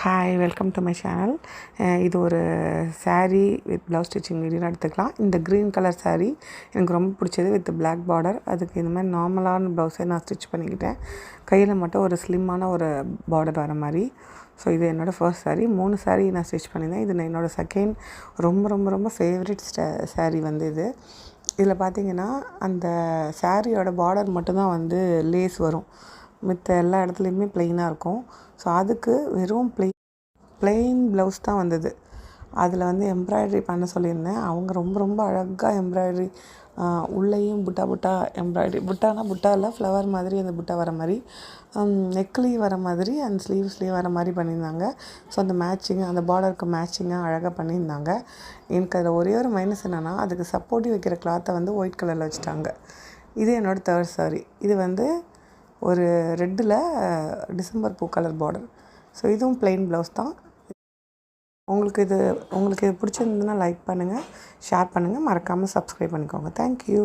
Hi, welcome to my channel. இது ஒரு sari with blouse stitching வீடியோன்னு எடுத்துக்கலாம். இந்த க்ரீன் கலர் சாரீ எனக்கு ரொம்ப பிடிச்சது வித் பிளாக் பார்டர். அதுக்கு இந்த மாதிரி நார்மலான ப்ளவுஸை நான் ஸ்டிச் பண்ணிக்கிட்டேன். கையில் மட்டும் ஒரு ஸ்லிம்மான ஒரு பார்டர் வர மாதிரி. ஸோ இது என்னோடய ஃபர்ஸ்ட் சாரீ. 3 சாரீ நான் ஸ்டிச் பண்ணியிருந்தேன். இது என்னோடய செகண்ட் ரொம்ப ரொம்ப ரொம்ப ஃபேவரட் சாரீ வந்து இது. இதில் பார்த்திங்கன்னா அந்த சாரியோட பார்டர் மட்டும்தான் வந்து லேஸ் வரும். மித்த எல்லா இடத்துலையுமே ப்ளெயினாக இருக்கும். ஸோ அதுக்கு வெறும் ப்ளெயின் ப்ளவுஸ் தான் வந்தது. அதில் வந்து எம்ப்ராய்ட்ரி பண்ண சொல்லியிருந்தேன். அவங்க ரொம்ப ரொம்ப அழகாக எம்ப்ராய்ட்ரி உள்ளேயும் புட்டா எம்ப்ராய்ட்ரி, புட்டா இல்லை, ஃப்ளவர் மாதிரி அந்த புட்டா வர மாதிரி, நெக்லேயும் வர மாதிரி, அந்த ஸ்லீவ்ஸ்லேயும் வர மாதிரி பண்ணியிருந்தாங்க. ஸோ அந்த அந்த பார்டருக்கு மேட்சிங்காக அழகாக பண்ணியிருந்தாங்க. எனக்கு அதில் ஒரே ஒரு மைனஸ் என்னென்னா, அதுக்கு சப்போர்ட்டிவ் வைக்கிற கிளாத்தை வந்து ஒயிட் கலரில் வச்சுட்டாங்க. இது என்னோடய தேர்ட் சாரீ. இது வந்து ஒரு ரெட்டில் டிசம்பர் பூ கலர் பார்டர். ஸோ இதுவும் ப்ளெயின் ப்ளவுஸ் தான். உங்களுக்கு இது பிடிச்சிருந்ததுன்னா லைக் பண்ணுங்கள், ஷேர் பண்ணுங்கள், மறக்காமல் சப்ஸ்கிரைப் பண்ணிக்கோங்க. தேங்க்யூ.